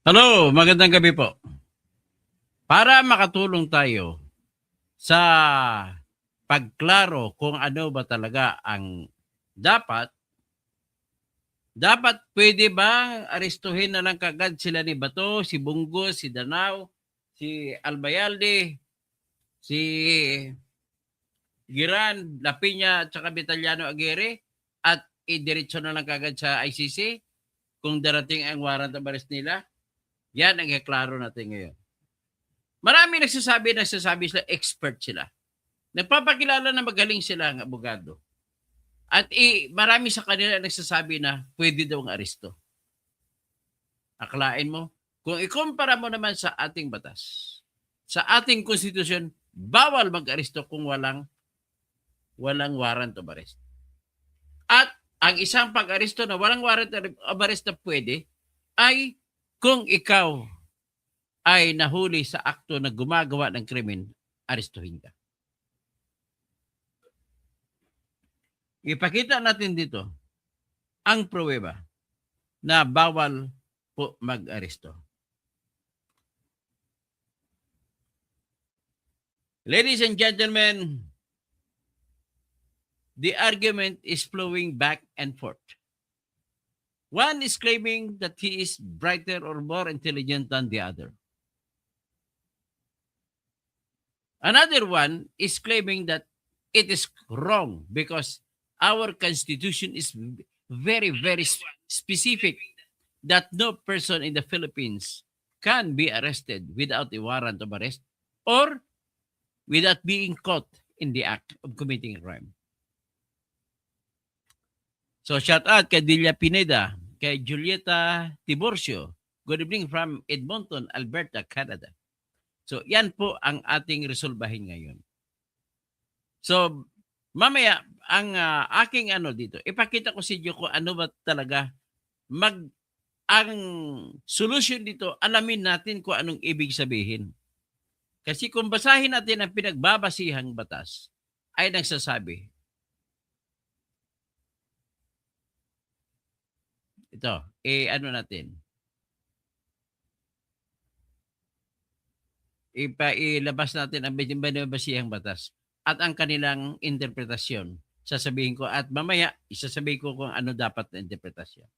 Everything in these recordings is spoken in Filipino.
Hello, magandang gabi po. Para makatulong tayo sa pagklaro kung ano ba talaga ang dapat, dapat pwede ba arestuhin na lang kagad sila ni Bato, si Bungo, si Danao, si Albayalde, si Giran, Lapinya at saka Vitaliano Aguirre at idiretso na lang kagad sa ICC kung darating ang warrant of arrest nila? Yan ang iklaro natin ngayon. Marami nagsasabi sila expert sila. Nagpapakilala na magaling sila ang abogado. At marami sa kanila nagsasabi na pwede daw ang aresto. Akalain mo, kung ikumpara mo naman sa ating batas, sa ating konstitusyon, bawal mag-aresto kung walang warrant of arrest. At ang isang pag-aresto na walang warrant of arrest na pwede ay kung ikaw ay nahuli sa akto na gumagawa ng krimen, arestuhin ka. Ipakita natin dito ang pruweba na bawal po mag-aresto. Ladies and gentlemen, the argument is flowing back and forth. One is claiming that he is brighter or more intelligent than the other. Another one is claiming that it is wrong because our constitution is very, very specific that no person in the Philippines can be arrested without a warrant of arrest or without being caught in the act of committing a crime. So shout out kay Delia Pineda, kay Julieta Tiburcio. Good evening from Edmonton, Alberta, Canada. So yan po ang ating resolbahin ngayon. So mamaya ang aking dito, ipakita ko sa inyo kung ano ba talaga ang solution dito, alamin natin kung anong ibig sabihin. Kasi kung basahin natin ang pinagbabasihang batas, ay nagsasabi, ito, natin, ilabas natin ang pinagbabasihang batas at ang kanilang interpretasyon. Sasabihin ko at mamaya, isasabihin ko kung ano dapat na interpretasyon.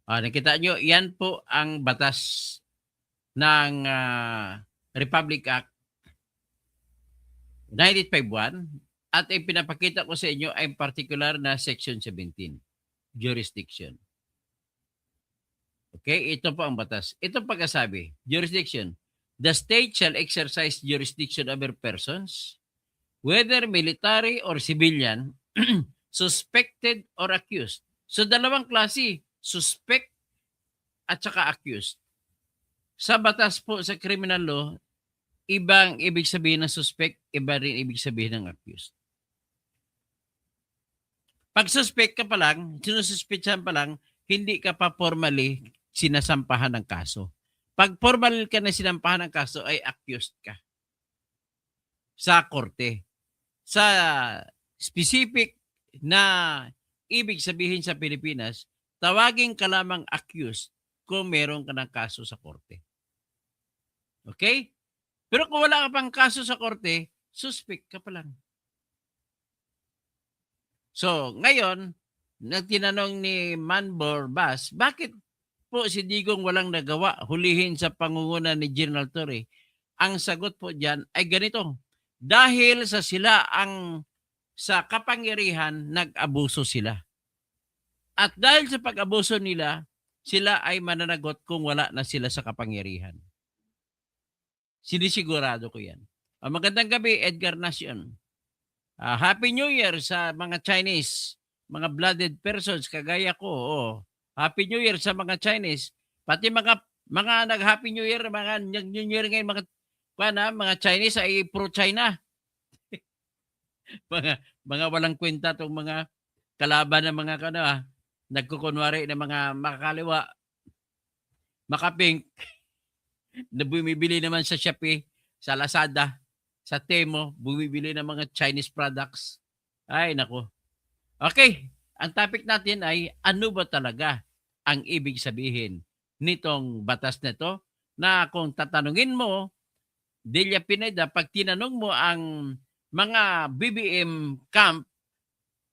Nakita nyo, yan po ang batas ng Republic Act 9851 at ipinapakita ko sa inyo ay particular na Section 17, Jurisdiction. Okay, ito po ang batas. Ito pagkasabi, jurisdiction. The state shall exercise jurisdiction over persons, whether military or civilian, suspected or accused. So dalawang klase, suspect at saka accused. Sa batas po sa criminal law, ibang ibig sabihin ng suspect, iba rin ibig sabihin ng accused. Pag suspect ka pa lang, sinususpetsahan pa lang, hindi ka pa formally sinasampahan ng kaso. Pag formal ka na sinampahan ng kaso, ay accused ka sa korte. Sa specific na ibig sabihin sa Pilipinas, tawagin ka lamang accused kung meron ka ng kaso sa korte. Okay? Pero kung wala ka pang kaso sa korte, suspect ka pa lang. So, ngayon, nagtinanong ni Manbor Bas, bakit po si Digong walang nagawa hulihin sa pangunguna ni General Torre? Ang sagot po diyan ay ganito. Dahil sa kapangyarihan, nag-abuso sila. At dahil sa pag-abuso nila, sila ay mananagot kung wala na sila sa kapangyarihan. Sinisigurado ko yan. Magandang gabi, Edgar Nacion. Happy New Year sa mga Chinese, mga blooded persons kagaya ko. Happy New Year sa mga Chinese. Pati mga nag-Happy New Year, mga New Year ngayon, mga Chinese ay pro-China. mga walang kwenta tong mga kalaban ng mga nagkukunwari ng mga makakaliwa, makapink, na bumibili naman sa Shopee, sa Lazada, sa Temo, bumibili ng mga Chinese products. Ay, nako. Okay. Ang topic natin ay ano ba talaga ang ibig sabihin nitong batas na ito, na kung tatanungin mo, Delia Pineda, pag tinanong mo ang mga BBM camp,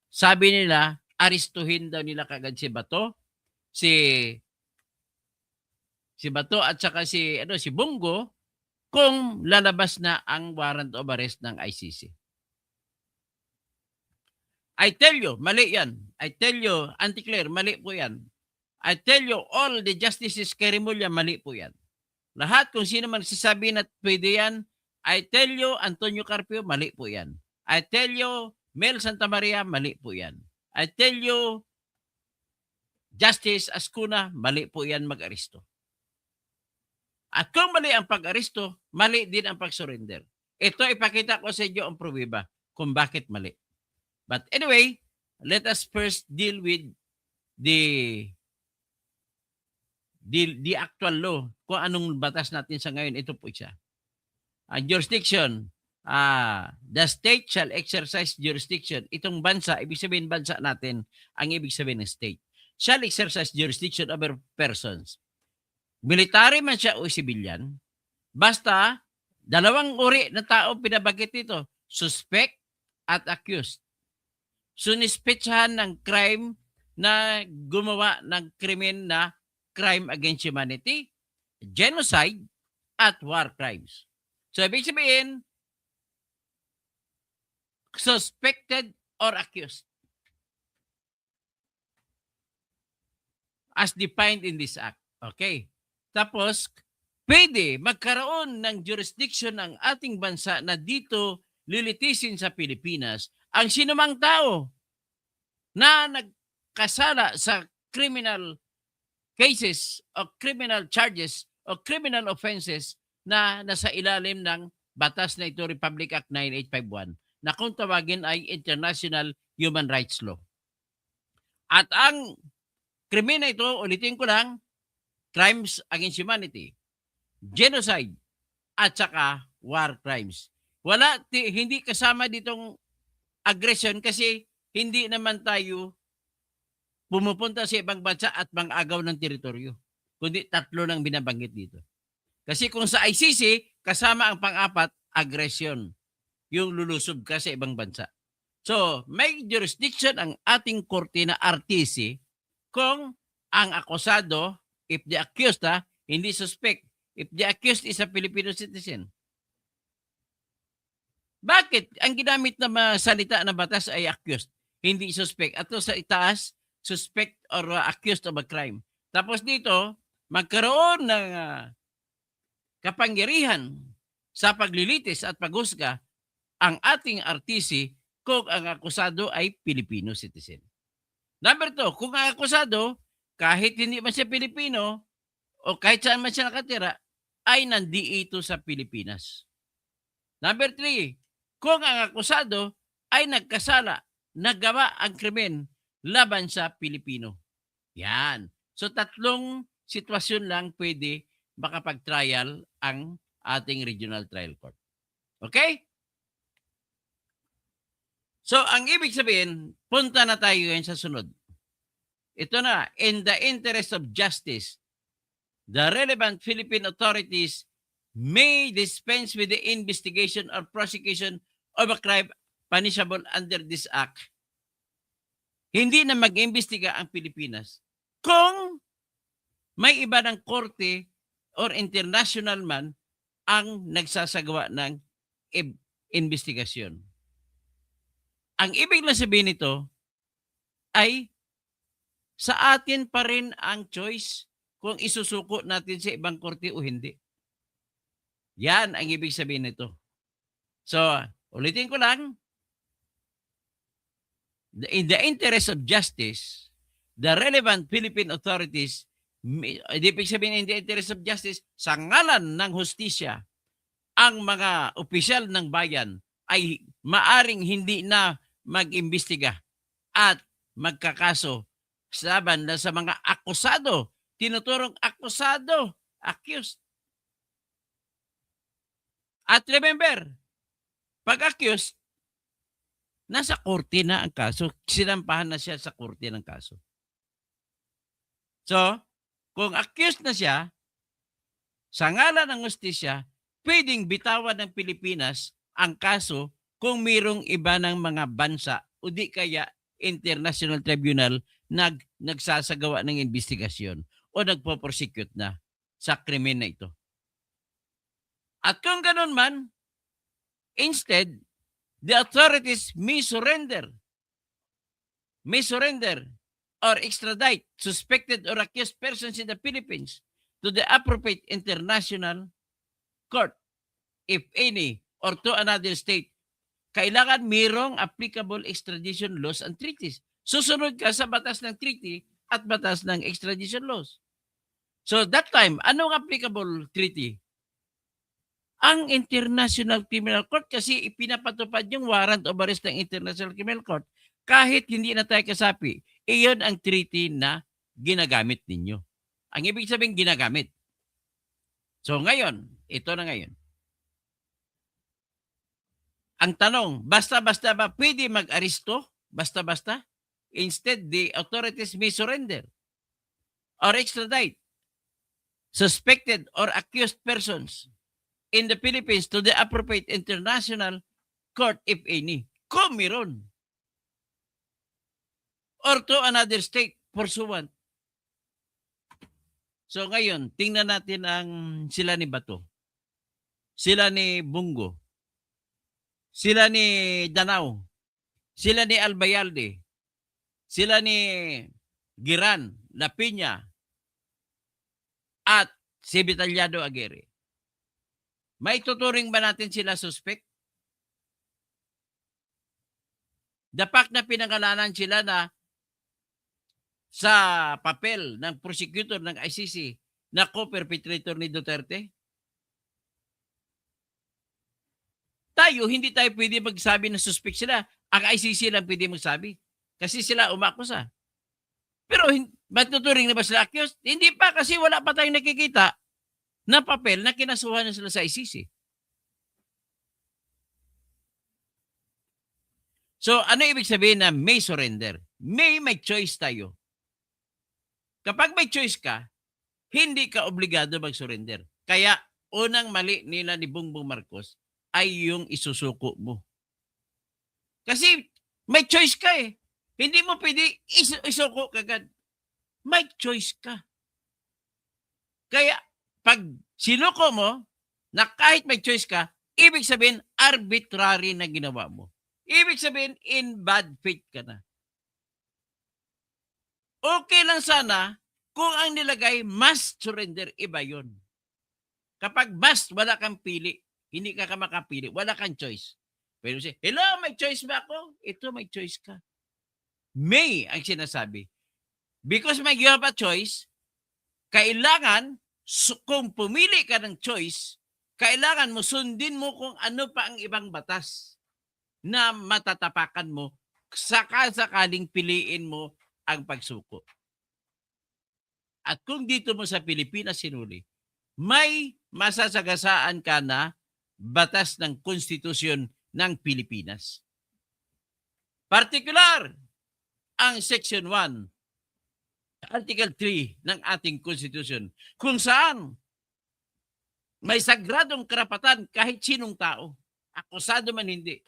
sabi nila, aristuhin daw nila kagad si Bato, si Bato at saka si Bongo kung lalabas na ang warrant of arrest ng ICC. I tell you, mali yan. I tell you, Auntie Claire, mali po yan. I tell you, all the justices kay Rimulya, mali po yan. Lahat kung sino man sasabi na pwede yan, I tell you, Antonio Carpio, mali po yan. I tell you, Mel Santa Maria, mali po yan. I tell you, Justice Ascuna, mali po yan mag-aristo. At kung mali ang pag-aristo, mali din ang pag-surrender. Ito ipakita ko sa inyo ang pruweba kung bakit mali. But anyway, let us first deal with the actual law. Kung anong batas natin sa ngayon, ito po siya. Jurisdiction, the state shall exercise jurisdiction. Itong bansa, ibig sabihin bansa natin, ang ibig sabihin ng state, shall exercise jurisdiction over persons. Military man siya o civilian, basta dalawang uri na tao pinabagit dito, suspect at accused. Sunispetsahan ng crime na gumawa ng krimen na crime against humanity, genocide, at war crimes. So, ibig sabihin, suspected or accused as defined in this act. Okay. Tapos, pwede magkaroon ng jurisdiction ng ating bansa na dito lilitisin sa Pilipinas ang sinumang tao na nagkasala sa criminal cases o criminal charges o criminal offenses na nasa ilalim ng batas na ito, Republic Act 9851, na kung tawagin ay International Human Rights Law. At ang krimen na ito, ulitin ko lang, crimes against humanity, genocide, at saka war crimes. Hindi kasama ditong aggression kasi hindi naman tayo pumupunta sa ibang bansa at mang-agaw ng teritoryo. Kundi tatlo lang binabanggit dito. Kasi kung sa ICC, kasama ang pang-apat, aggression. Yung lulusob ka sa ibang bansa. So, may jurisdiction ang ating korte na RTC kung ang akusado, if the accused, hindi suspect, if the accused is a Filipino citizen. Bakit? Ang ginamit na salita na batas ay accused, hindi suspect. At sa itaas, suspect or accused of a crime. Tapos dito, magkaroon ng kapangyarihan sa paglilitis at paghusga ang ating RTC kung ang akusado ay Filipino citizen. Number 2, kung ang akusado, kahit hindi man siya Pilipino o kahit saan man siya nakatira, ay nandito sa Pilipinas. Number 3, kung ang akusado ay nagkasala, nagawa ang krimen laban sa Pilipino. Yan. So, tatlong sitwasyon lang pwede makapag-trial ang ating Regional Trial Court. Okay? So, ang ibig sabihin, punta na tayo ngayon sa sunod. Ito na, in the interest of justice, the relevant Philippine authorities may dispense with the investigation or prosecution of a crime punishable under this act. Hindi na mag-imbestiga ang Pilipinas kung may iba ng korte or international man ang nagsasagawa ng investigasyon. Ang ibig lang sabihin nito ay sa atin pa rin ang choice kung isusuko natin sa ibang korte o hindi. Yan ang ibig sabihin nito. So, ulitin ko lang. In the interest of justice, the relevant Philippine authorities, ibig sabihin in the interest of justice, sa ngalan ng hustisya, ang mga opisyal ng bayan ay maaring hindi na mag-imbestiga at magkakaso laban na sa mga akusado, tinuturong akusado, accused. At remember, pag accused, nasa korte na ang kaso. Sinampahan na siya sa korte ng kaso. So, kung accused na siya, sa ngalan ng hustisya, pwedeng bitawan ng Pilipinas ang kaso kung mayroong iba ng mga bansa o di kaya International Tribunal nagsasagawa ng investigasyon o nagpo-prosecute na sa krimen na ito. At kung ganun man, instead, the authorities may surrender or extradite suspected or accused persons in the Philippines to the appropriate international court, if any, or to another state. Kailangan mayroong applicable extradition laws and treaties. Susunod ka sa batas ng treaty at batas ng extradition laws. So that time, anong applicable treaty? Ang International Criminal Court, kasi ipinapatupad yung warrant of arrest ng International Criminal Court kahit hindi na tayo kasapi. Iyon ang treaty na ginagamit ninyo. Ang ibig sabihin ginagamit. So ngayon, ito na ngayon. Ang tanong, basta-basta ba pwede mag-aresto? Basta-basta? Instead, the authorities may surrender or extradite suspected or accused persons in the Philippines to the appropriate international court, if any. Kung meron. Or to another state pursuant. So ngayon, tingnan natin ang sila ni Bato. Sila ni Bungo. Sila ni Danao. Sila ni Albayalde. Sila ni Giran, La Piña, at si Vitaliano Aguirre. May tuturing ba natin sila suspect? The fact na pinangalanan sila na sa papel ng prosecutor ng ICC na co-perpetrator ni Duterte? Tayo, hindi tayo pwede magsabi na suspect sila. Ang ICC lang pwede magsabi. Kasi sila umakusa. Pero matuturing na ba sila accused? Hindi pa, kasi wala pa tayong nakikita na papel na kinasuhan na sila sa ICC. So, ano ibig sabihin na may surrender? May choice tayo. Kapag may choice ka, hindi ka obligado mag-surrender. Kaya, unang mali nila ni Bongbong Marcos ay yung isusuko mo. Kasi may choice ka eh. Hindi mo pwede isuko kagad. May choice ka. Kaya, pag sinuko mo, na kahit may choice ka, ibig sabihin, arbitrary na ginawa mo. Ibig sabihin, in bad faith ka na. Okay lang sana kung ang nilagay must surrender, iba yun. Kapag must, wala kang pili. Hindi ka makapili. Wala kang choice. Pero say, hello, may choice ba ako? Ito, may choice ka. May ang sinasabi. Because may you have a choice, kailangan, kung pumili ka ng choice, kailangan mo sundin mo kung ano pa ang ibang batas na matatapakan mo sakaling piliin mo ang pagsuko. At kung dito mo sa Pilipinas sinuli, may masasagasaan ka na batas ng konstitusyon ng Pilipinas. Particular, ang Section 1, Article 3 ng ating konstitusyon, kung saan may sagradong karapatan kahit sinong tao, akusado man hindi,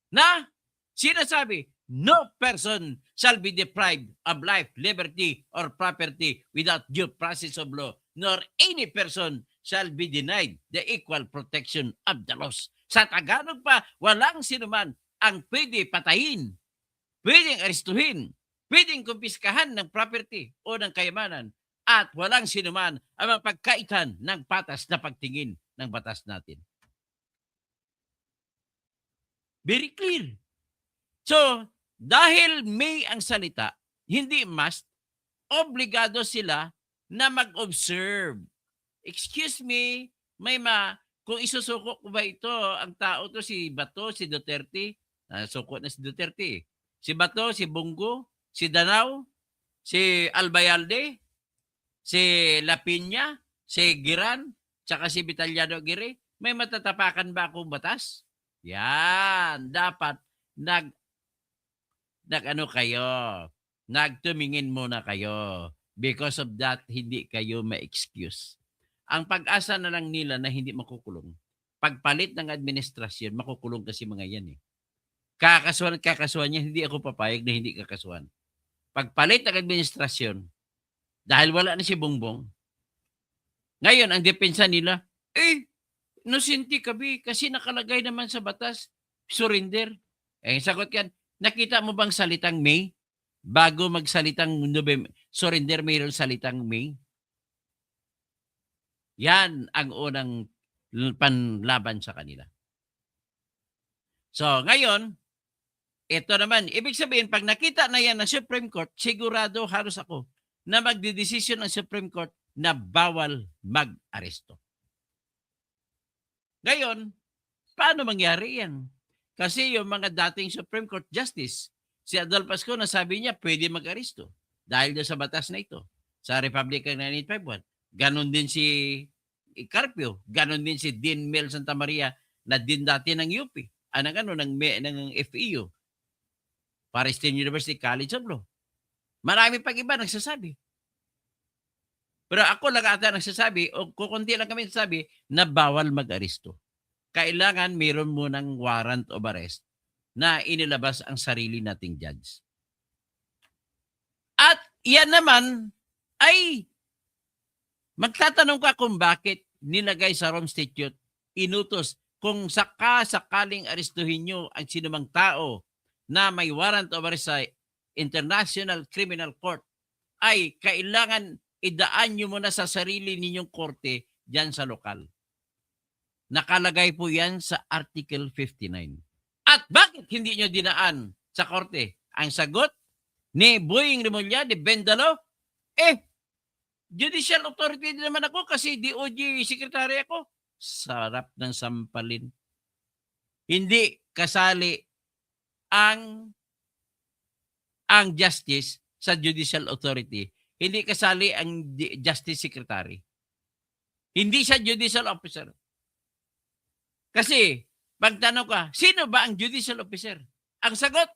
na sinasabi, no person shall be deprived of life, liberty, or property without due process of law, nor any person shall be denied the equal protection of the laws. Sa Tagalog pa, walang sinuman ang pwede patayin, pwedeng arestuhin, pwedeng kumpiskahan ng property o ng kayamanan, at walang sinuman ang mapagkaitan ng patas na pagtingin ng batas natin. Very clear. So, dahil may ang salita, hindi must, obligado sila na mag-observe. Excuse me, kung isusuko ko ba ito, ang tao to si Bato, si Duterte, suko na si Duterte. Si Bato, si Bungo, si Danao, si Albayalde, si La Piña, si Giran, tsaka si Vitaliano Aguirre, may matatapakan ba akong batas? Yan, dapat nag-ano kayo, nagtumingin muna kayo. Because of that, hindi kayo ma-excuse. Ang pag-asa na lang nila na hindi makukulong. Pagpalit ng administrasyon, makukulong kasi mga yan eh. Kakasuhan at kakasuhan niya, hindi ako papayag na hindi kakasuhan. Pagpalit ng administrasyon, dahil wala na si Bongbong, ngayon ang depensa nila, inosente kami kasi nakalagay naman sa batas, surrender. Sagot yan, nakita mo bang salitang May? Bago magsalitang November, surrender mayroon salitang May. Yan ang unang panlaban sa kanila. So, ngayon, ito naman, ibig sabihin, pag nakita na yan ng Supreme Court, sigurado halos ako na magdidesisyon ng Supreme Court na bawal mag-aresto. Ngayon, paano mangyari yan? Kasi yung mga dating Supreme Court Justice, si Adolfo Pasco, nasabi niya pwede mag-aresto dahil doon sa batas na ito, sa Republican 9851. Ganon din si Carpio, ganon din si Dean Mel Santa Maria na din dati ng UP, ng FEU, Paris State University College of Law. Marami pang iba nagsasabi. Pero ako lang ata nagsasabi, o kukunti lang kami nagsasabi, na bawal mag-aresto. Kailangan mayroon munang warrant of arrest na inilabas ang sarili nating judge. At yan naman ay magtatanong ka kung bakit nilagay sa Rome Statute, inutos kung sakaling arestuhin nyo ang sinumang tao na may warrant of arrest sa International Criminal Court, ay kailangan idaan nyo muna sa sarili ninyong korte dyan sa lokal. Nakalagay po yan sa Article 59. At bakit hindi nyo dinaan sa korte? Ang sagot ni Boying Rimulya, ni Bendalo, judicial authority din naman ako kasi DOJ secretary ako. Sarap ng sampalin. Hindi kasali ang justice sa judicial authority. Hindi kasali ang justice secretary. Hindi siya judicial officer. Kasi, pagtanong ka, sino ba ang judicial officer? Ang sagot,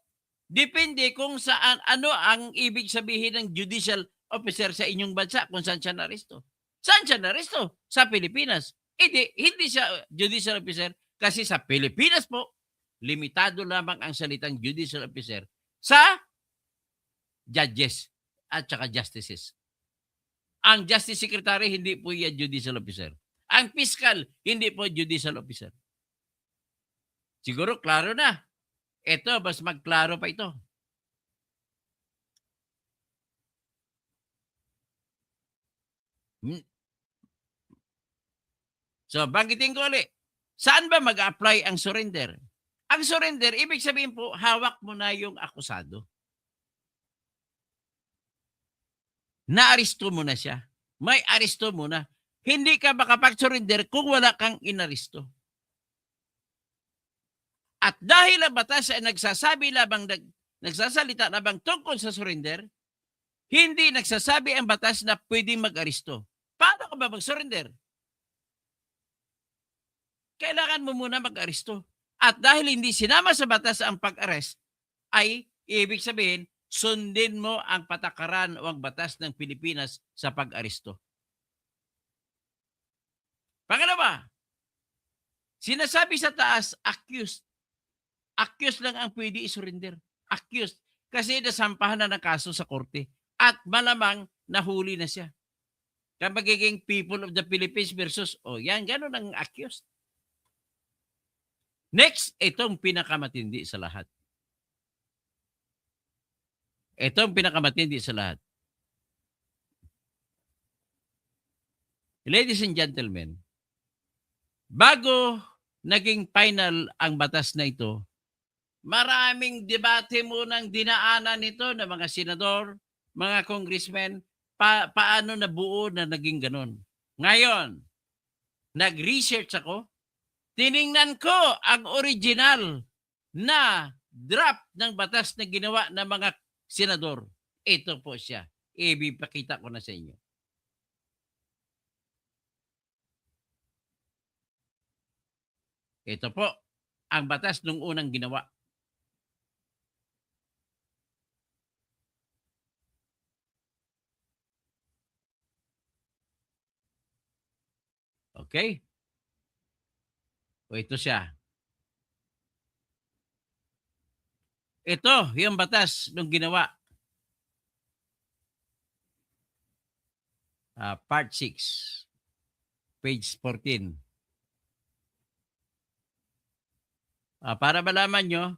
depende kung saan, ano ang ibig sabihin ng judicial officer sa inyong bansa kung saan siya naresto. Saan siya naresto? Sa Pilipinas. Hindi siya judicial officer kasi sa Pilipinas po, limitado lamang ang salitang judicial officer sa judges at saka justices. Ang justice secretary, hindi po yan judicial officer. Ang fiscal, hindi po judicial officer. Siguro klaro na. Ito, mas magklaro pa ito. So, banggitin ko ulit. Saan ba mag-apply ang surrender? Ang surrender, ibig sabihin po, hawak mo na yung akusado. Na-aristo mo na siya. May aristo mo na. Hindi ka makapag-surrender kung wala kang inaristo. At dahil ang batas ay nagsasalita labang tungkol sa surrender, hindi nagsasabi ang batas na pwedeng mag-aristo. Paano ka ba mag-surrender? Kailangan mo muna mag-aristo. At dahil hindi sinama sa batas ang pag-arrest, ay ibig sabihin, sundin mo ang patakaran o ang batas ng Pilipinas sa pag-aristo. Pangalawa, sinasabi sa taas, accused. Accused lang ang pwede isurrender. Accused. Kasi nasampahan na ng kaso sa korte. At malamang nahuli na siya. Kaya magiging people of the Philippines versus, yan, gano'n ang accused. Next, itong pinakamatindi sa lahat. Itong pinakamatindi sa lahat. Ladies and gentlemen, bago naging final ang batas na ito, maraming debate munang dinaanan nito ng mga senador, mga congressmen, paano nabuo na naging ganon. Ngayon, nag-research ako, tiningnan ko ang original na draft ng batas na ginawa ng mga senador. Ito po siya. Ipapakita ko na sa inyo. Ito po ang batas nung unang ginawa. Okay? O ito siya. Ito, yung batas nung ginawa. Part 6, page 14. Para malaman nyo,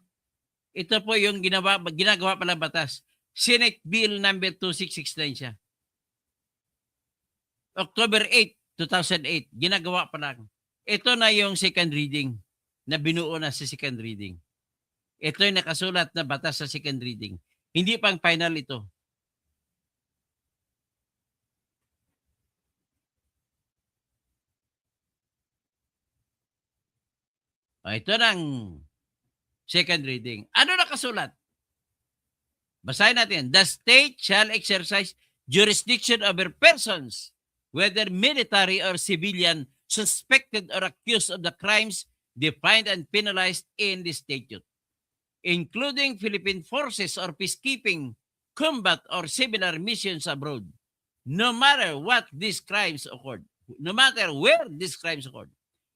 ito po yung ginagawa pala batas. Senate Bill number 2669 siya. October 8, 2008, ginagawa pa lang. Ito na yung second reading na binuo na sa second reading. Ito yung nakasulat na batas sa second reading. Hindi pang final ito. Ito ng second reading. Ano nakasulat? Basahin natin. The state shall exercise jurisdiction over persons, whether military or civilian, suspected or accused of the crimes defined and penalized in the statute, including Philippine forces or peacekeeping, combat, or similar missions abroad, no matter what these crimes occurred, no matter where these crimes occurred,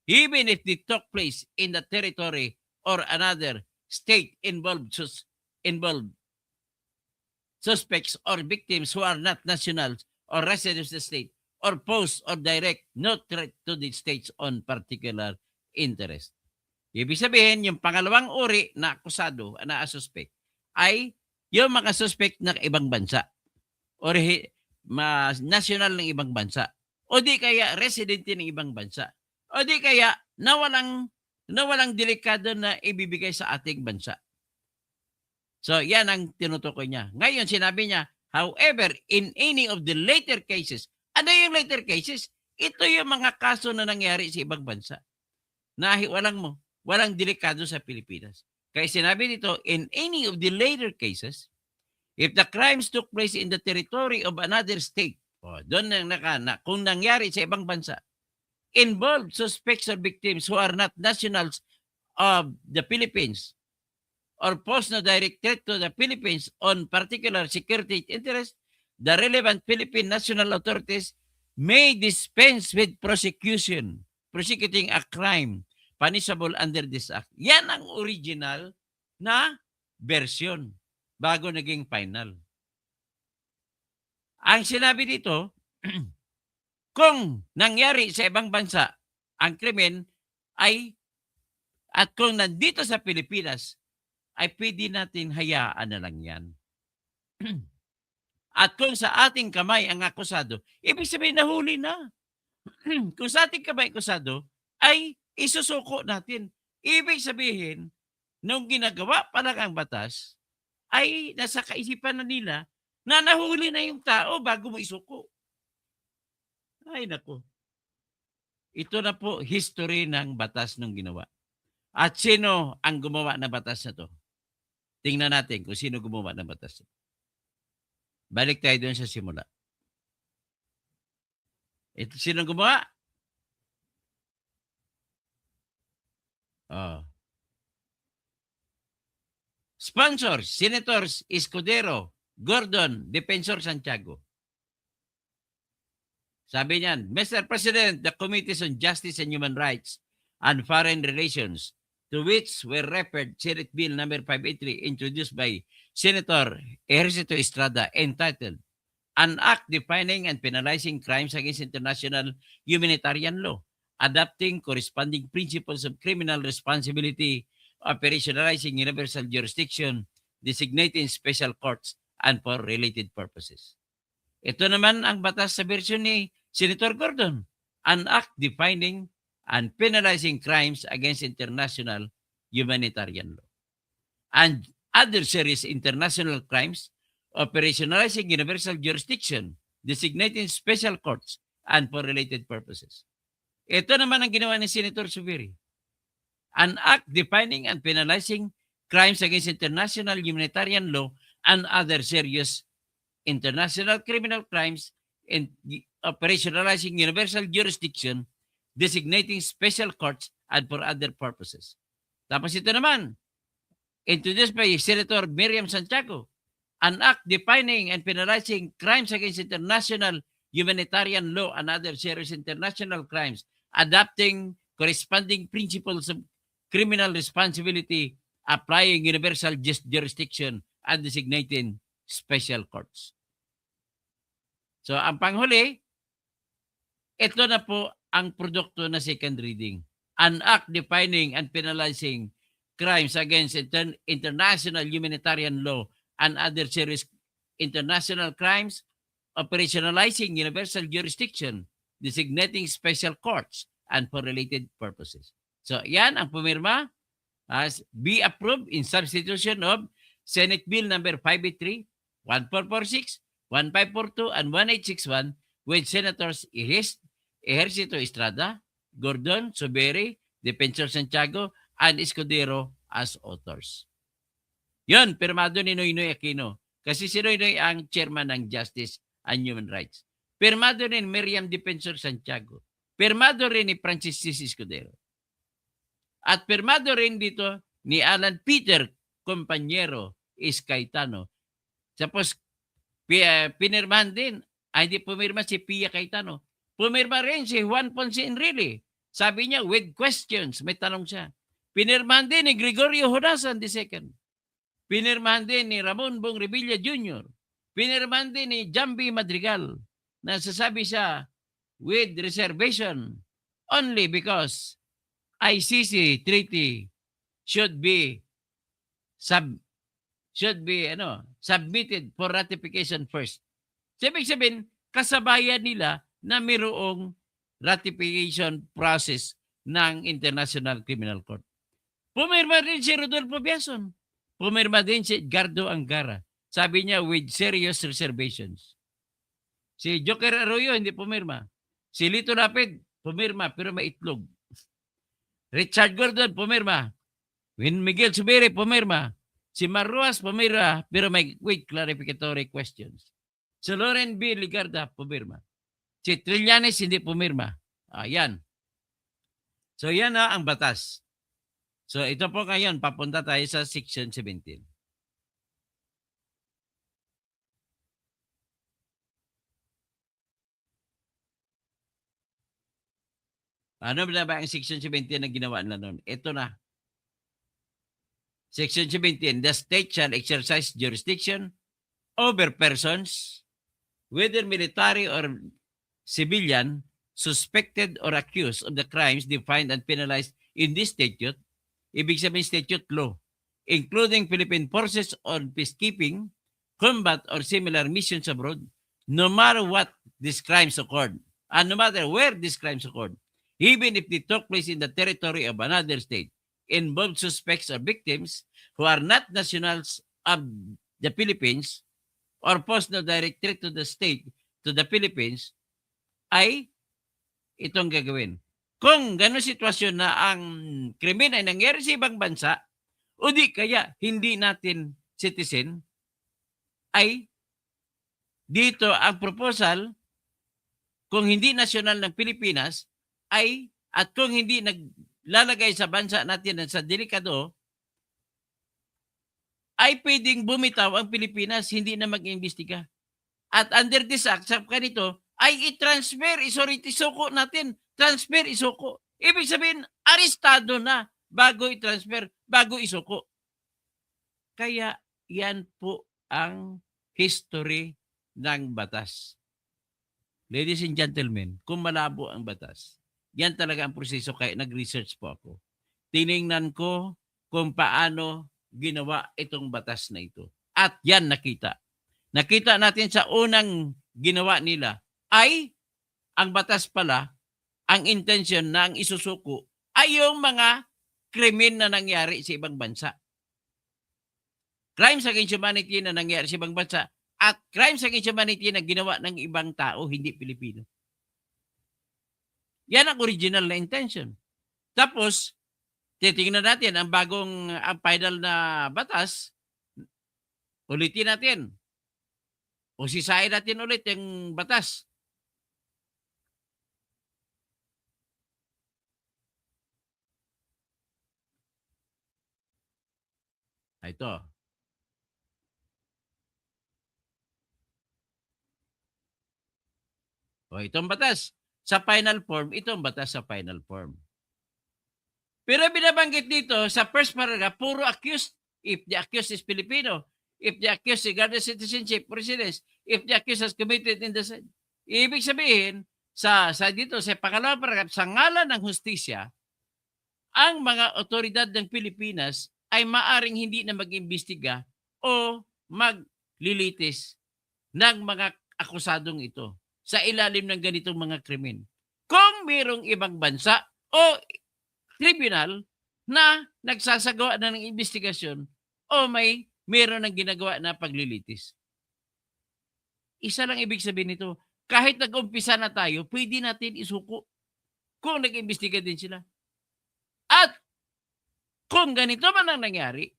even if they took place in the territory or another state involved suspects or victims who are not nationals or residents of the state or pose or direct no threat to the state's own particular interest. Ibig sabihin, yung pangalawang uri na akusado, na suspect, ay yung mga suspect ng ibang bansa or national ng ibang bansa o di kaya residente ng ibang bansa o di kaya nawalang delikado na ibibigay sa ating bansa. So, yan ang tinutukoy niya. Ngayon, sinabi niya, however, in any of the later cases, ano yung later cases? Ito yung mga kaso na nangyari sa ibang bansa na walang delikado sa Pilipinas. Kaya sinabi dito, in any of the later cases, if the crimes took place in the territory of another state, doon kung nangyari sa ibang bansa, involved suspects or victims who are not nationals of the Philippines, or pose no direct threat to the Philippines on particular security interest, the relevant Philippine national authorities may dispense with prosecuting a crime punishable under this act. Yan ang original na version bago naging final. Ang sinabi dito, kung nangyari sa ibang bansa ang krimen at kung nandito sa Pilipinas, ay pwede natin hayaan na lang yan. At kung sa ating kamay ang akusado, ibig sabihin nahuli na. Kung sa ating kamay akusado, ay isusuko natin. Ibig sabihin, nung ginagawa pa lang ang batas, ay nasa kaisipan na nila na nahuli na yung tao bago mo isuko. Ay nako. Ito na po history ng batas nung ginawa. At sino ang gumawa ng batas na to? Tingnan natin kung sino gumawa ng batas. Balik tayo doon sa simula. Ito, sino gumawa? Sponsors, Senators Escudero, Gordon, Defensor Santiago. Sabi niyan, Mr. President, the Committees on Justice and Human Rights and Foreign Relations, to which were referred Senate Bill number 583 introduced by Senator Ejercito Estrada, entitled An Act Defining and Penalizing Crimes Against International Humanitarian Law, Adopting Corresponding Principles of Criminal Responsibility, Operationalizing Universal Jurisdiction, Designating Special Courts, and for Related Purposes. Ito naman ang batas sa version ni Senator Gordon, An Act Defining and Penalizing Crimes Against International Humanitarian Law and Other Serious International Crimes, Operationalizing Universal Jurisdiction, Designating Special Courts, and for Related Purposes. Ito naman ang ginawa ni Senator Zubiri. An Act Defining and Penalizing Crimes Against International Humanitarian Law and Other Serious International Criminal Crimes and Operationalizing Universal Jurisdiction, Designating Special Courts, and for Other Purposes. Tapos ito naman, introduced by Senator Miriam Santiago, An Act Defining and Penalizing Crimes Against International Humanitarian Law and Other Serious International Crimes adopting corresponding principles of criminal responsibility, applying universal jurisdiction, and designating special courts. So, ang panghuli, ito na po ang produkto na second reading. An act defining and penalizing crimes against international humanitarian law and other serious international crimes, operationalizing universal jurisdiction, designating special courts, and for related purposes. So, yan ang pumirma as be approved in substitution of Senate Bill number 583, 1446, 1542, and 1861 with Senators Ejercito Estrada, Gordon, Soberi, Defensor Santiago, and Escudero as authors. Yun, pirmado ni Noynoy Aquino. Kasi si Noynoy ang chairman ng Justice and Human Rights. Pirmado rin Miriam Defensor Santiago. Pirmado rin ni Francis C. Escudero. At pirmado rin dito ni Alan Peter Compañero Cayetano. Tapos pinirmahan din, hindi pumirma si Pia Cayetano. Pumirma rin si Juan Ponce Enrile. Sabi niya, with questions, may tanong siya. Pinirmahan din ni Gregorio Honasan II. Pinirmahan din ni Ramon Bong Revilla Jr. Pinirmahan din ni Jambi Madrigal na sasabi siya, with reservation only because ICC treaty should be submitted for ratification first. Ibig sabihin, kasabayan nila na mayroong ratification process ng International Criminal Court. Pumirma din si Rodolfo Biason. Pumirma din si Edgardo Angara. Sabi niya, with serious reservations. Si Joker Arroyo, hindi pumirma. Si Lito Lapid, pumirma, pero may itlog. Richard Gordon, pumirma. Miguel Subiri, pumirma. Si Marruas, pumirma, pero may quick clarificatory questions. Si Loren B. Ligarda, pumirma. Si Trillanes, hindi pumirma. Ayan. So, yan na ang batas. So, ito po ngayon, papunta tayo sa Section 17. Ano na ba ang Section 17 na ginawa na noon? Ito na. Section 17, the state shall exercise jurisdiction over persons, whether military or civilian, suspected or accused of the crimes defined and penalized in this statute, ibig sabihin statute law, including Philippine forces on peacekeeping, combat, or similar missions abroad, no matter what these crimes occurred, and no matter where these crimes occurred, even if they took place in the territory of another state, involved suspects or victims who are not nationals of the Philippines or pose no direct threat to the state, to the Philippines, ay itong gagawin. Kung gano'ng sitwasyon na ang krimen ay nangyari sa ibang bansa, o di kaya hindi natin citizen, ay dito ang proposal, kung hindi nasyonal ng Pilipinas, ay, at kung hindi naglalagay sa bansa natin sa delikado, ay pwedeng bumitaw ang Pilipinas, hindi na mag-imbestiga. At under this act, sa kanito, ay i-transfer, isuko natin, transfer, isuko. Ibig sabihin, arestado na bago i-transfer, bago isuko. Kaya yan po ang history ng batas. Ladies and gentlemen, kung malabo ang batas, yan talaga ang proseso, kaya nag-research po ako. Tiningnan ko kung paano ginawa itong batas na ito. At yan nakita. Nakita natin sa unang ginawa nila ay ang batas pala, ang intention na ang isusuko ay yung mga krimen na nangyari sa ibang bansa. Crimes against humanity na nangyari sa ibang bansa at crimes against humanity na ginawa ng ibang tao, hindi Pilipino. Yan ang original na intention. Tapos, titingnan natin ang ang final na batas, ulitin natin. O sisain natin ulit yung batas. Ito. O itong batas. sa final form, ito ang batas sa final form. Pero binabanggit dito sa first paragraph, puro accused. If the accused is Filipino, if the accused regardless citizenship, residence, if the accused has committed in the... Ibig sabihin, sa dito, sa pangalawang paragraph, sa ngalan ng hustisya, ang mga otoridad ng Pilipinas ay maaring hindi na mag-imbestiga o maglilitis ng mga akusadong ito sa ilalim ng ganitong mga krimen. Kung mayroong ibang bansa o tribunal na nagsasagawa na ng investigasyon o meron ng ginagawa na paglilitis. Isa lang ibig sabihin nito, kahit nag-umpisa na tayo, pwede natin isuko kung nag-imbestiga din sila. At kung ganito man ang nangyari,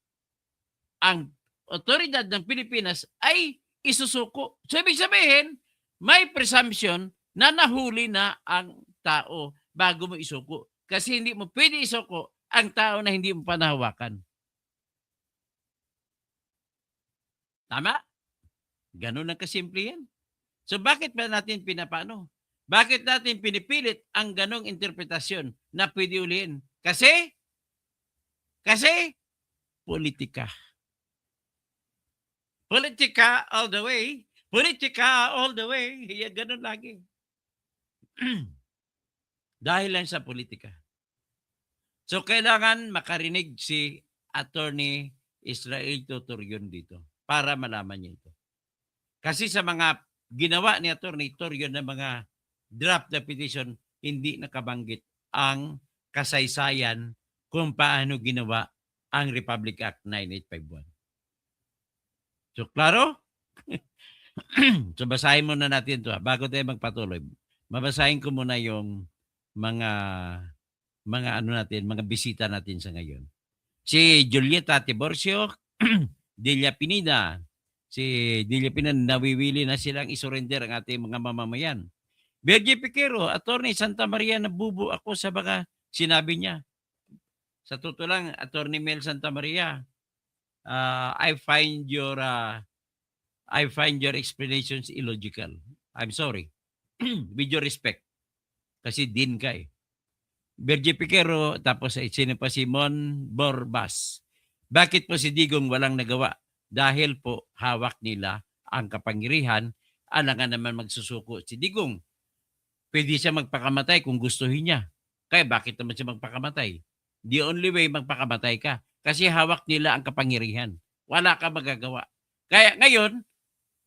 ang otoridad ng Pilipinas ay isusuko. So ibig sabihin, may presumption na nahuli na ang tao bago mo isuko. Kasi hindi mo pwede isuko ang tao na hindi mo panahawakan. Tama? Ganun ang kasimple yan. So bakit ba natin pinapano? Bakit natin pinipilit ang ganong interpretasyon na pwede ulihin? Kasi politika. Politika all the way. Politika all the way. Yan, ganun lagi. Dahil lang sa politika. So, kailangan makarinig si Attorney Israel Turion dito para malaman niya ito. Kasi sa mga ginawa ni Attorney Turion na mga draft na petition, hindi nakabanggit ang kasaysayan kung paano ginawa ang Republic Act 9851. So, klaro? So, basahin muna natin ito. Bago tayo magpatuloy, mabasahin ko muna yung mga bisita natin sa ngayon. Si Julieta Tiburcio, Delia Pineda. Si Delia Pineda, nawiwili na silang isurrender ang ating mga mamamayan. Bergie Piquero, Attorney Santa Maria, nabubo ako sa mga sinabi niya. Sa totoo lang, Attorney Mel Santa Maria, I find your explanations illogical. I'm sorry. With your respect. Kasi din ka eh. Bergie Piquero, tapos sino pa Simon Borbas. Bakit po si Digong walang nagawa? Dahil po hawak nila ang kapangyarihan, alangan naman magsusuko si Digong. Pwede siya magpakamatay kung gustuhin niya. Kaya bakit naman siya magpakamatay? The only way magpakamatay ka. Kasi hawak nila ang kapangyarihan. Wala ka magagawa. Kaya ngayon,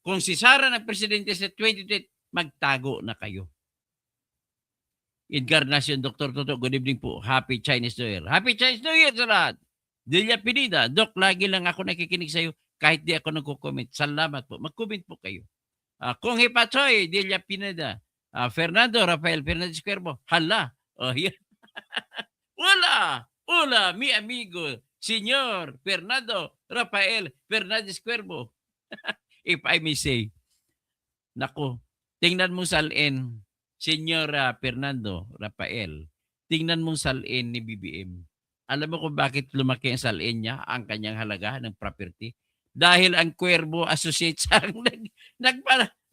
kung si Sara na presidente sa 2020, magtago na kayo. Encarnacion, Dr. Toto, good evening po. Happy Chinese New Year. Happy Chinese New Year sa lahat. Delia Pineda, Doc, lagi lang ako nakikinig sa iyo kahit di ako nagko-comment. Salamat po. Mag-comment po kayo. Kung Hipachoy, Delia Pineda, Fernando Rafael Fernandez Cuervo, hala. Oh, yeah. Hola, mi amigo, Señor Fernando Rafael Fernandez Cuervo. If I may say, nako, tingnan mo salin, Señor Fernando Rafael, tingnan mong salin ni BBM. Alam mo kung bakit lumaki ang salin niya, ang kanyang halaga ng property? Dahil ang Cuervo Associates ang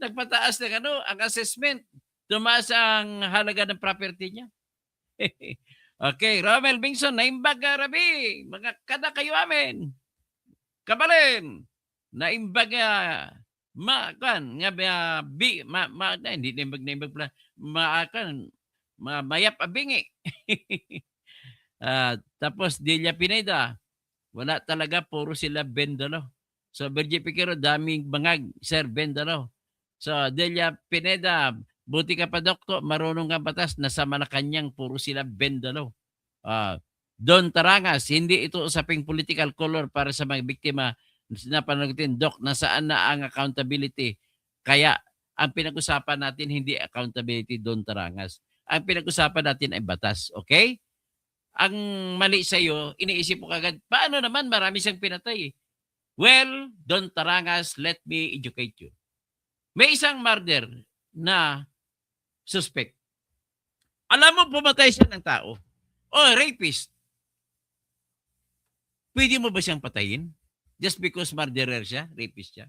nagpataas ng ang assessment. Tumaas ang halaga ng property niya. Okay, Romel Bingson, naimbag Rabi, mga kada kayo amin. Kabalin, naimbag hindi naimbag pala, mayap abingi. Tapos Delia Pineda, wala talaga, puro sila bendalo. So Bergie Piquero, daming bangag, Sir Bendalo. So Delia Pineda, buti ka pa doktor, marunong ka batas, nasa Malacanang, puro sila bendalo. Don Tarangas, hindi ito usaping political color para sa mga biktima na panagutin. Doc, nasaan na ang accountability? Kaya ang pinag-usapan natin hindi accountability, Don Tarangas. Ang pinag-usapan natin ay batas, okay? Ang mali sa iyo, iniisip mo kagad, paano naman marami siyang pinatay? Well, Don Tarangas, let me educate you. May isang murder na suspect. Alam mo, pumatay siya ng tao. Rapist. Pwede mo ba siyang patayin? Just because murderer siya, rapist siya?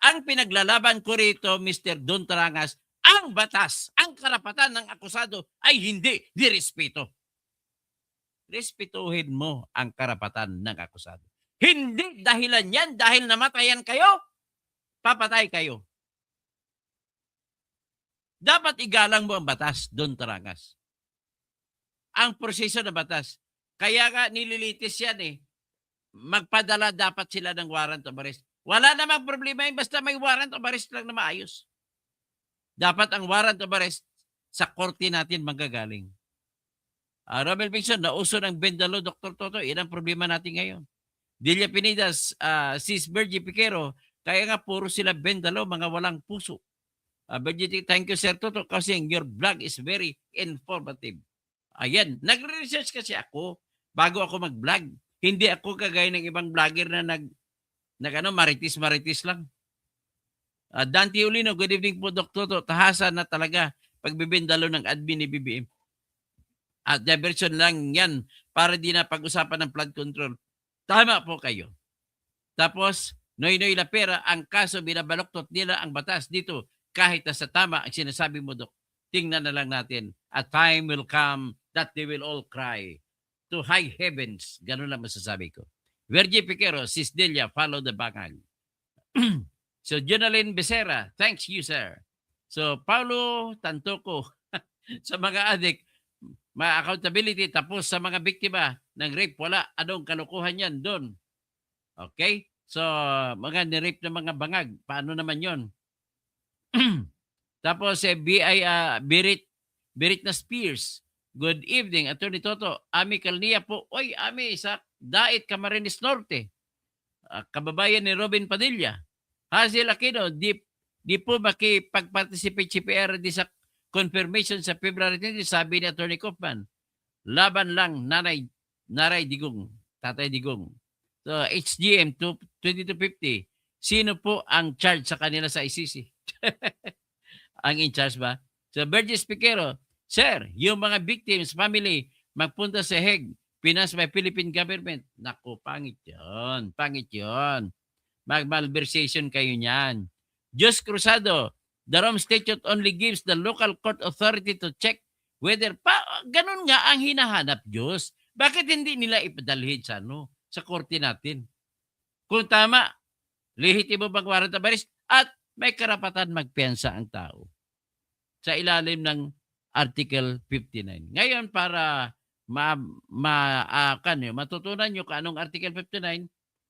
Ang pinaglalaban ko rito, Mr. Don Tarangas, ang batas, ang karapatan ng akusado ay hindi direspeto. Respetuhin mo ang karapatan ng akusado. Hindi dahilan yan dahil namatayan kayo, papatay kayo. Dapat igalang mo ang batas, Don Tarangas. Ang proseso ng batas. Kaya nga nililitis yan eh. Magpadala dapat sila ng warrant of arrest. Wala namang problema yun, basta may warrant of arrest lang na maayos. Dapat ang warrant of arrest sa korte natin manggagaling. Romel Pinson, nauso ng Bendalo, Dr. Toto, yan ang problema natin ngayon. Delia Pineda, Sis Bergie Piquero, kaya nga puro sila Bendalo, mga walang puso. Bergie, thank you Sir Toto kasi your blog is very informative. Ayan, nagre-research kasi ako bago ako mag-vlog. Hindi ako kagaya ng ibang vlogger na maritis-maritis lang. Dante Ulino, good evening po Dr. Toto. Tahasan na talaga pagbibindalo ng admin ni BBM. At diversion lang yan para di na pag-usapan ng flood control. Tama po kayo. Tapos, Noynoy Lapera, ang kaso binabaloktot nila ang batas dito kahit na sa tama ang sinasabi mo, Dok. Tingnan na lang natin. A time will come that they will all cry to high heavens. Ganun lang masasabi ko. Vergie Piquero, Sis Delia, follow the bangag. So, Jonalyn Becerra, thanks you, sir. So, Paulo Tantoco, sa mga adik, accountability, tapos sa mga biktima ng rape, wala. Anong kalukuhan yan doon? Okay? So, mga nirape ng mga bangag, paano naman yon? Tapos, Birit na Spears, good evening, Attorney Toto. Ami Calnia po, oy, Ami, sa Dait, Camarines Norte. Kababayan ni Robin Padilla. Hazel Aquino, di po makipag-participate si PR di sa confirmation sa February 20, sabi ni Attorney Kaufman. Laban lang, Naray Digong, Tatay Digong. So, HGM 2250, sino po ang charge sa kanila sa ICC? Ang in-charge ba? So, Burgess Piquero, sir, yung mga victims, family, magpunta sa Hague, finance by Philippine government. Naku, pangit yun. Pangit yun. Mag-malversation kayo niyan. Diyos Cruzado, the Rome Statute only gives the local court authority to check whether, ganun nga ang hinahanap Diyos. Bakit hindi nila ipadalhin sa korte natin? Kung tama, lehitimo mag-warrant of arrest at may karapatan magpiyansa ang tao sa ilalim ng Article 59. Ngayon, para matutunan nyo kung anong Article 59,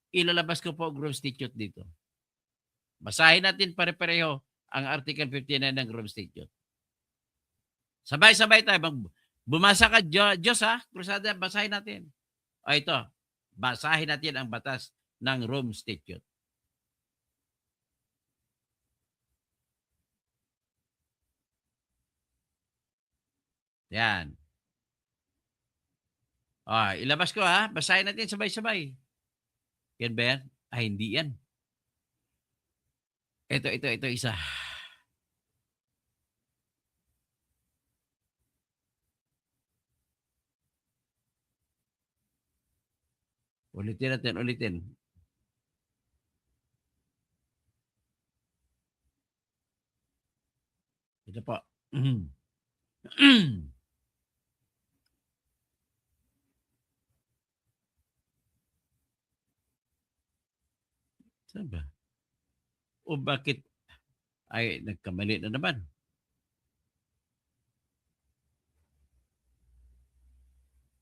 ilalabas ko po Rome Statute dito. Basahin natin pare-pareho ang Article 59 ng Rome Statute. Sabay-sabay tayo. Bumasa ka, Diyos ha, Cruzada, basahin natin. O ito, basahin natin ang batas ng Rome Statute. Yan. Ilabas ko ha, basahin natin sabay-sabay. Yan ba yan? Ay, hindi yan. Ito, isa. Ulitin. Ito po. Saan ba? O bakit? Ay, nagkamali na naman.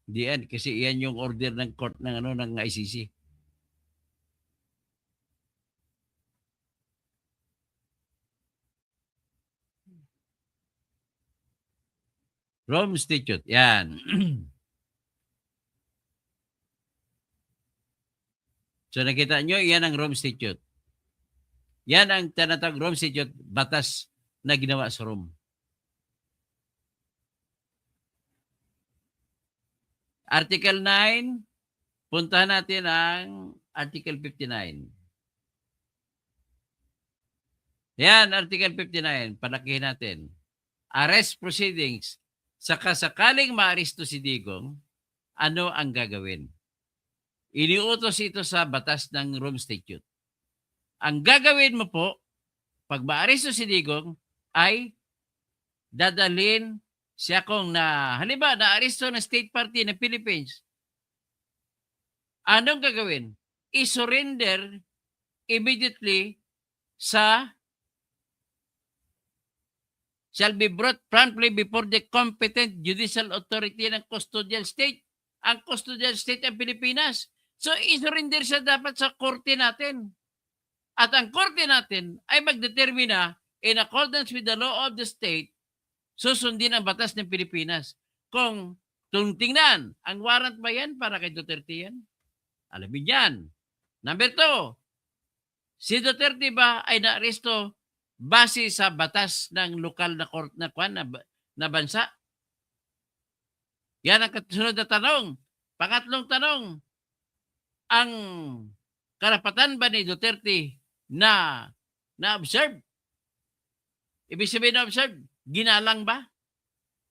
Di yan, kasi yan yung order ng court ng ICC. Rome Statute, yan. So nakita nyo, yan ang Rome Statute. Yan ang tinatawag Rome Statute, batas na ginawa sa Rome. Article 9, puntahan natin ang Article 59. Yan, Article 59, palakihin natin. Arrest proceedings. Sakaling maaresto si Digong, ano ang gagawin? Iniutos ito sa batas ng Rome Statute. Ang gagawin mo po, pag maaresto si Digong, ay dadalhin siya kung halimbawa na-aresto ng state party ng Philippines, anong gagawin? I-surrender immediately sa shall be brought promptly before the competent judicial authority ng custodial state. Ang custodial state ang Pilipinas. So, i-surrender siya dapat sa korte natin. At ang korte natin ay magdetermina in accordance with the law of the state, susundin ang batas ng Pilipinas. Kung tingnan, ang warrant ba yan para kay Duterte yan? Alamin yan. Number 2, si Duterte ba ay naaresto base sa batas ng lokal na court na bansa? Yan ang kasunod na tanong. Pangatlong tanong, ang karapatan ba ni Duterte na observe? Ibig sabihin na observe, ginalang ba?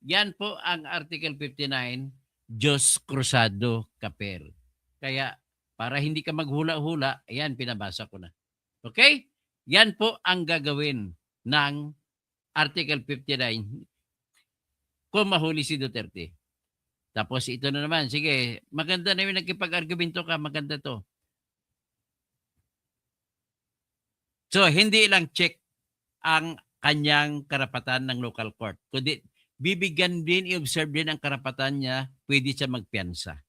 Yan po ang Article 59, Diyos Cruzado Caper. Kaya para hindi ka maghula-hula, ayan, pinabasa ko na. Okay? Yan po ang gagawin ng Article 59 kung mahuli si Duterte. Tapos ito na naman, sige, maganda na yung nagkipag-argumento ka, maganda to. So, hindi lang check ang kanyang karapatan ng local court, kundi bibigyan din, i-observe din ang karapatan niya, pwede siya magpiyansa.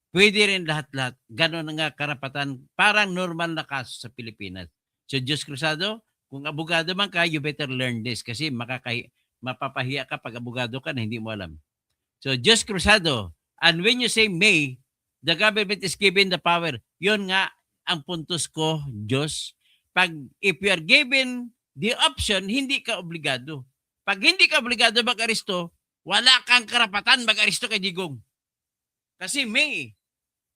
Pwede rin lahat-lahat. Ganon nga karapatan, parang normal na kaso sa Pilipinas. So, Diyos Cruzado, kung abogado man ka, you better learn this kasi mapapahiya ka pag abogado ka na hindi mo alam. So, Diyos Cruzado, and when you say may, the government is given the power. Yun nga ang puntos ko, Diyos. If you are given the option, hindi ka obligado. Pag hindi ka obligado mag-aresto, wala kang karapatan mag-aresto kay Digong. Kasi may.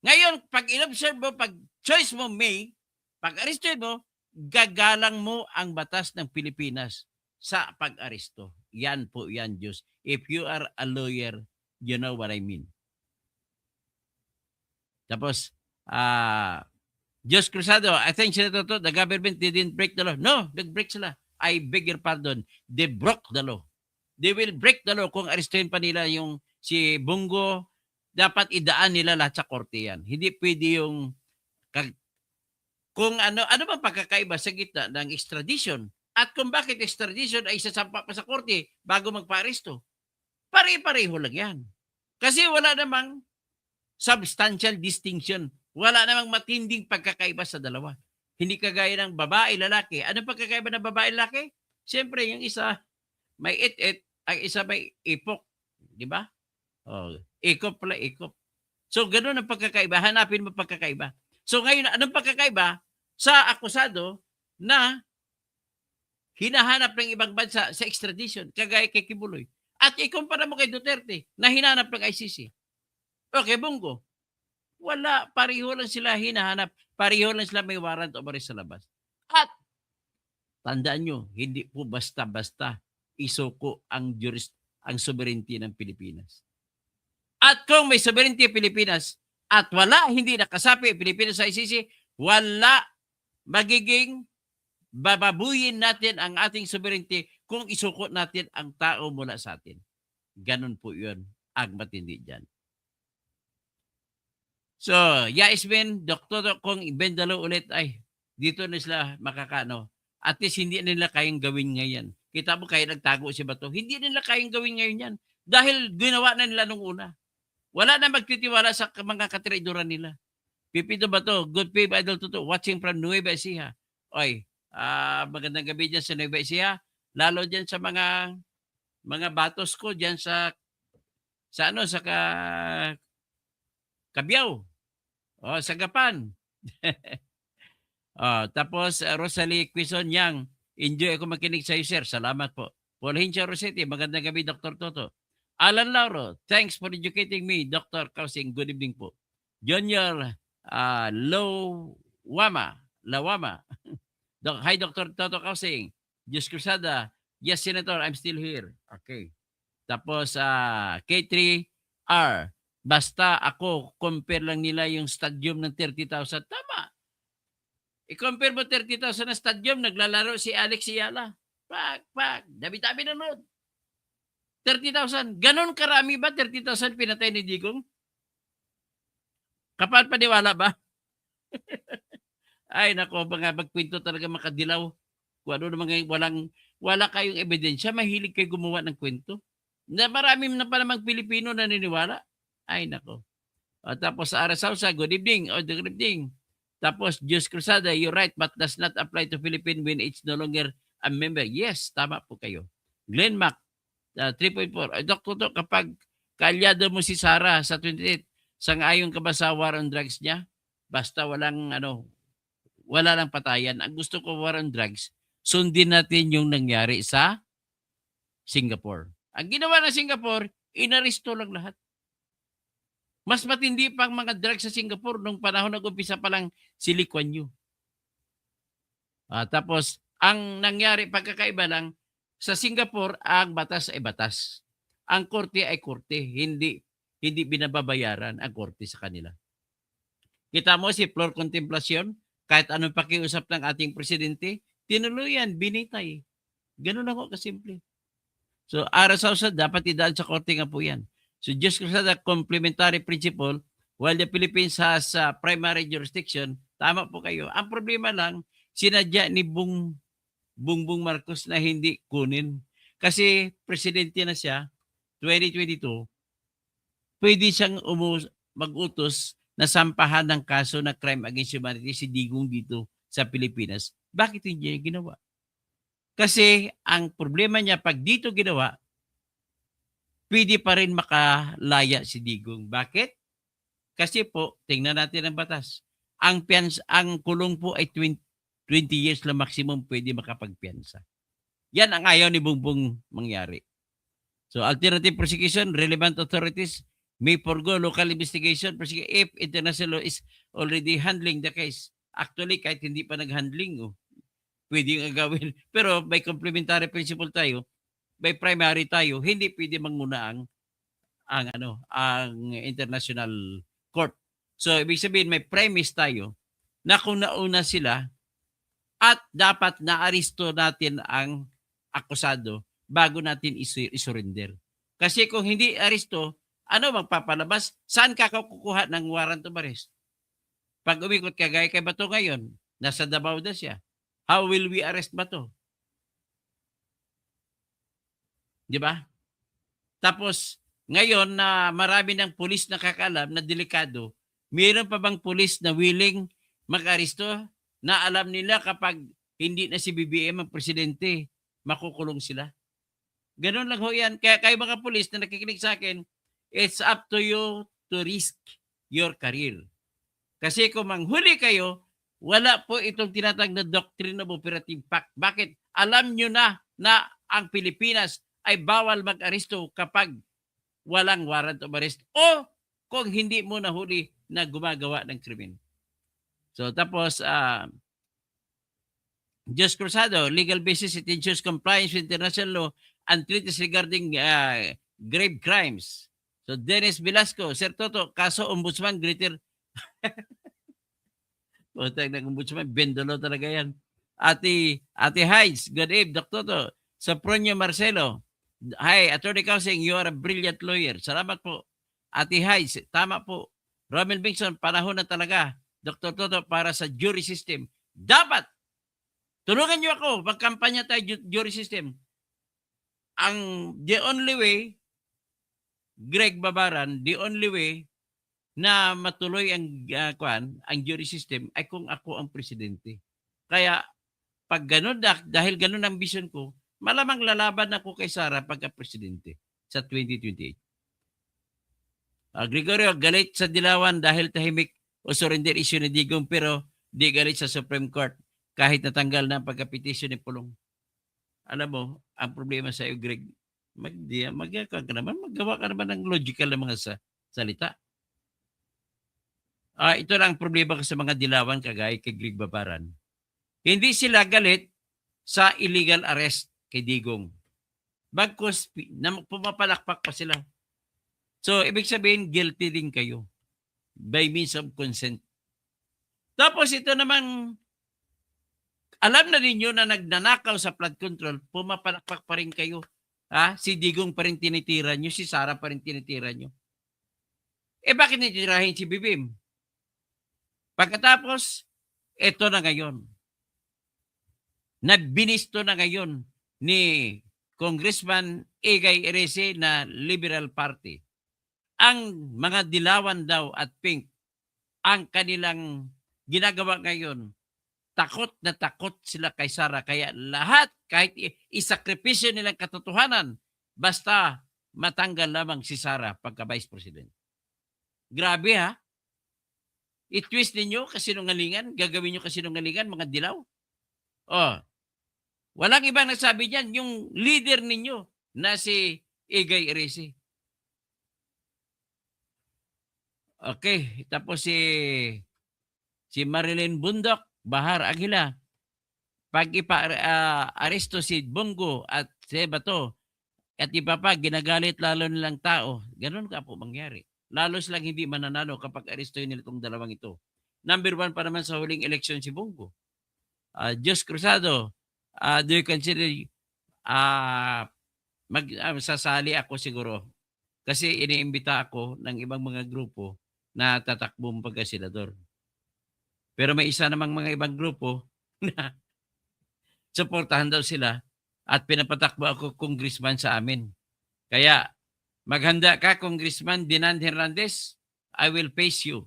Ngayon, pag in-observe mo, pag choice mo may, pag aresto mo, gagalang mo ang batas ng Pilipinas sa pag-aresto. Yan po yan, Diyos. If you are a lawyer, you know what I mean. Tapos, Diyos Cruzado, I think the government didn't break the law. No, nag-break sila. I beg your pardon. They broke the law. They will break the law kung arestuhin pa nila yung si Bongo. Dapat idaan nila lahat sa korte yan. Hindi pwede yung kung ano bang pagkakaiba sa gitna ng extradition at kung bakit extradition ay isasampa pa sa korte bago magpa-aresto. Pare-pareho lang yan. Kasi wala namang substantial distinction. Wala namang matinding pagkakaiba sa dalawa. Hindi kagaya ng babae, lalaki. Ano pagkakaiba ng babae, lalaki? Siyempre, yung isa may it-it, ang isa may ipok. Di ba? Oh, ikop pala, ikop. So, ganoon ang pagkakaiba. Hanapin mo pagkakaiba. So, ngayon, anong pagkakaiba sa akusado na hinahanap ng ibang bansa sa extradition, kagaya kay Kibuloy. At ikumpara mo kay Duterte na hinanap ng ICC. Okay, Bongo. Wala, pareho lang sila hinahanap. Pareho lang sila may warrant of arrest sa labas. At tandaan nyo, hindi po basta-basta isuko ang sovereignty ng Pilipinas. At kung may sovereignty ng Pilipinas at wala, hindi nakasapi ang Pilipinas sa ICC, wala magiging bababuyin natin ang ating sovereignty kung isuko natin ang tao mula sa atin. Ganun po yun ang matindi dyan. So, Yaismin, Doktor, kung ibendalo ulit, ay, dito na sila makakano. At least hindi nila kayang gawin ngayon. Kita mo kaya nagtago si Bato. Hindi nila kayang gawin ngayon yan. Dahil ginawa na nila nung una. Wala na magtitiwala sa mga katraidoran nila. Pipito Bato, good pay Idol Tuto, watching from Nueva Ecija. Oy, magandang gabi dyan sa Nueva Ecija. Lalo dyan sa mga batos ko dyan sa Cabiao. Oh, sa Gapan. Tapos Rosalie Quizon Yang, enjoy ako makinig sa iyo, sir. Salamat po. Paul Hincha Rossetti, magandang gabi, Dr. Toto. Alan Lauro, thanks for educating me, Dr. Kausing. Good evening po. Junior Lawama. Hi, Dr. Toto Kausing. Diyos Cruzada. Yes, Senator, I'm still here. Okay. Tapos K3R. Basta ako, compare lang nila yung stadium ng 30,000. Tama. I-compare mo 30,000 na stadium, naglalaro si Alex Ayala. Dami-dami nanood. 30,000. Ganon karami ba 30,000 pinatay ni Digong? Kapal paniwala ba? Ay naku, mga magkuwento talaga makadilaw. Kung ano namang wala kayong ebidensya, mahilig kayo gumawa ng kuwento. Na marami na pa namang Pilipino naniniwala. Ay naku. Tapos sa Ara Sausa, good evening. Good evening. Tapos Diyos Cruzada, you're right, but does not apply to Philippines when it's no longer a member. Yes, tama po kayo. Glenn Mac, 3.4. Dr. Kapag kaalyado mo si Sara sa 28, sang-ayon ka ba sa war on drugs niya? Basta wala lang patayan. Ang gusto ko war on drugs, sundin natin yung nangyari sa Singapore. Ang ginawa ng Singapore, inaresto lang lahat. Mas matindi pang mga drugs sa Singapore nung panahon nag-umpisa pa lang si Lee Kuan Yew. Tapos, ang nangyari, pagkakaiba lang, sa Singapore, ang batas ay batas. Ang korte ay korte. Hindi binababayaran ang korte sa kanila. Kita mo si Flor Contemplacion, kahit anong pakiusap ng ating presidente, tinuluyan, binitay. Ganun ako kasimple. So, Ara Sausa, dapat idaan sa korte nga po yan. So, just sa complementary principle, while the Philippines has primary jurisdiction, tama po kayo. Ang problema lang, sinadya ni Bongbong Marcos na hindi kunin. Kasi presidente na siya, 2022, pwede siyang mag-utos na sampahan ng kaso na crime against humanity si Digong dito sa Pilipinas. Bakit hindi niya ginawa? Kasi ang problema niya, pag dito ginawa, pwede pa rin makalaya si Digong. Bakit? Kasi po, tingnan natin ang batas. Ang kulong po ay 20 years lang maximum pwede makapagpiyansa. Yan ang ayaw ni Bongbong mangyari. So, alternative prosecution, relevant authorities may forgo local investigation if international law is already handling the case. Actually, kahit hindi pa nag-handling, pwedeng agawin. Pero by complementary principle tayo, by primary tayo, hindi pwede manguna ang international court. So, ibig sabihin, may premise tayo na kung nauna sila at dapat na-aristo natin ang akusado bago natin isurrender. Kasi kung hindi aristo, magpapalabas? Saan ka kukuha ng warrant of arrest? Pag umikot ka gaya kay Bato ngayon, nasa Davao na siya. How will we arrest Bato? Di ba? Tapos, ngayon na marami ng pulis na kakalam na delikado, mayroon pa bang pulis na willing mag-aristo na alam nila kapag hindi na si BBM ang presidente, makukulong sila? Ganun lang ho yan. Kaya kayo mga pulis na nakikinig sa akin, it's up to you to risk your career. Kasi kung manghuli kayo, wala po itong tinatag na doctrine of operative fact. Bakit? Alam nyo na ang Pilipinas ay bawal mag-aresto kapag walang warrant of arrest o kung hindi mo nahuli na gumagawa ng krimen. So tapos, Diyos Cruzado, legal basis it ensures compliance with international law and treaties regarding grave crimes. So Dennis Velasco, Sir Toto, kaso ombudsman greater. Tag ng ombudsman, bendolo talaga yan. Ate Hides, good evening, Dr. Toto. Sopronio Marcelo, hi, Attorney Kausing, you are a brilliant lawyer. Salamat po. Ate Hides, tama po. Roman Bingson, panahon na talaga, Dr. Toto, para sa jury system. Dapat! Tulungan niyo ako, magkampanya tayo jury system. The only way, Greg Babaran, the only way na matuloy ang jury system ay kung ako ang presidente. Kaya pag ganun, dahil ganun ang vision ko, malamang lalaban ako kay Sara pagka-presidente sa 2028. Gregorio, galit sa Dilawan dahil tahimik o surrender issue ni Digong pero di galit sa Supreme Court kahit natanggal na ang pagka-petition ni Pulong. Alam mo, ang problema sa iyo, Greg, magawa ka naman ng logical na mga salita. Ito lang ang problema ko sa mga Dilawan kagaya kay Greg Babaran. Hindi sila galit sa illegal arrest kay Digong. Bagkus, pumapalakpak pa sila. So, ibig sabihin, guilty din kayo by means of consent. Tapos ito namang, alam na ninyo na nagnanakaw sa flood control, pumapalakpak pa rin kayo. Si Digong pa rin tinitira nyo, si Sara pa rin tinitira nyo. Bakit nitirahin si Bibim? Pagkatapos, ito na ngayon. Nabinisto na ngayon ni Congressman Egay Erese na Liberal Party. Ang mga dilawan daw at pink, ang kanilang ginagawa ngayon, takot na takot sila kay Sara. Kaya lahat, kahit isakripisyo nilang katotohanan, basta matanggal lamang si Sara pagka Vice President. Grabe ha? I-twist ninyo kasinungalingan, gagawin nyo kasinungalingan, mga dilaw. Walang ibang nagsabi diyan, yung leader ninyo na si Egay Erese. Okay, tapos si Marilyn Bundok, Bahar Aguila, pag ipa-aresto si Bongo at si Bato at iba pa, ginagalit lalo nilang tao. Ganun ka po mangyari. Lalo silang hindi mananalo kapag arestohin nila itong dalawang ito. Number 1 pa naman sa huling eleksyon si Bongo. Diyos Cruzado, do you consider sasali ako siguro? Kasi iniimbita ako ng ibang mga grupo na tatakbong pagka-senador. Pero may isa namang mga ibang grupo na suportahan daw sila at pinapatakbo ako congressman sa amin. Kaya maghanda ka, Congressman Dinan Hernandez. I will face you.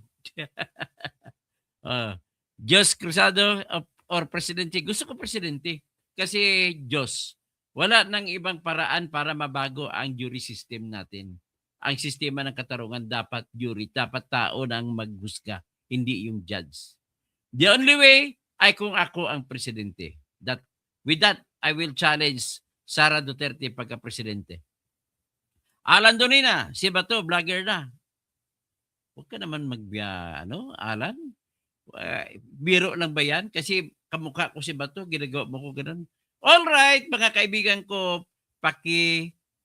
Diyos Cruzado or Presidente. Gusto ko Presidente kasi Diyos. Wala nang ibang paraan para mabago ang jury system natin. Ang sistema ng katarungan dapat jury, dapat tao nang maghusga, hindi yung judge. The only way ay kung ako ang presidente. With that, I will challenge Sara Duterte pagka-presidente. Alan Donina, si Bato, vlogger na. Huwag ka naman Alan? Biro lang ba yan? Kasi kamukha ko si Bato, ginagawa mo ko ganun. Alright, mga kaibigan ko,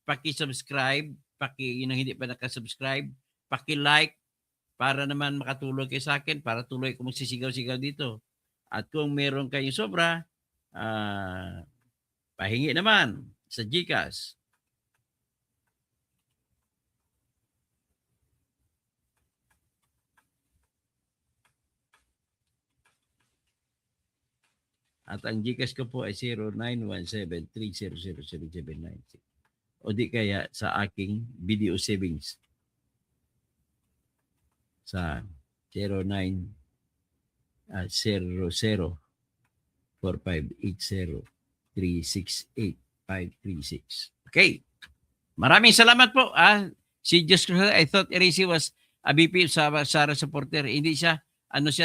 paki-subscribe, yun ang hindi pa nakasubscribe, paki-like, para naman makatulong kayo sa akin, para tuloy ko magsisigaw-sigaw dito. At kung meron kayong sobra, pahingi naman sa GCash. At ang GCash ko po ay 0917-3000796. O di kaya sa aking video savings sa 0900-4580-368-536. Okay. Maraming salamat po. Si Diyos Cruzado, I thought Erese was a BP sa Sara supporter. Hindi siya.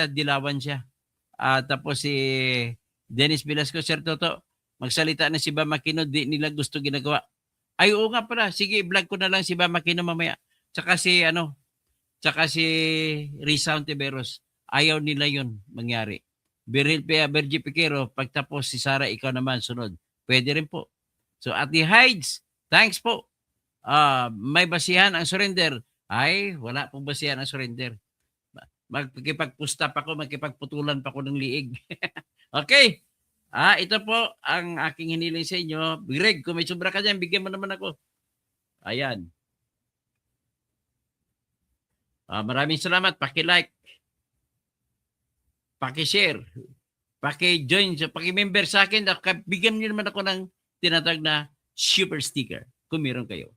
Dilawan siya. Tapos si Dennis Velasco, Sir Toto, magsalita na si Bam Aquino, di nila gusto ginagawa. Ay, oo nga pala. Sige, vlog ko na lang si Bam Aquino mamaya. Tsaka si Rizal Tiberos. Ayaw nila yun mangyari. Bergie Piquero, pagtapos si Sara, ikaw naman sunod. Pwede rin po. So, Ate Hides, thanks po. May basihan ang surrender. Ay, wala pong basihan ang surrender. Magkipagpusta pa ako, magkipagputulan pa ako ng liig. Okay. Ito po ang aking hiniling sa inyo. Greg, kung may sobra ka dyan, bigyan mo naman ako. Ayan. Maraming salamat. Paki-like. Paki-share. Paki-join. Paki-member sa akin. Bigyan niyo naman ako ng tinatawag na super sticker kung meron kayo.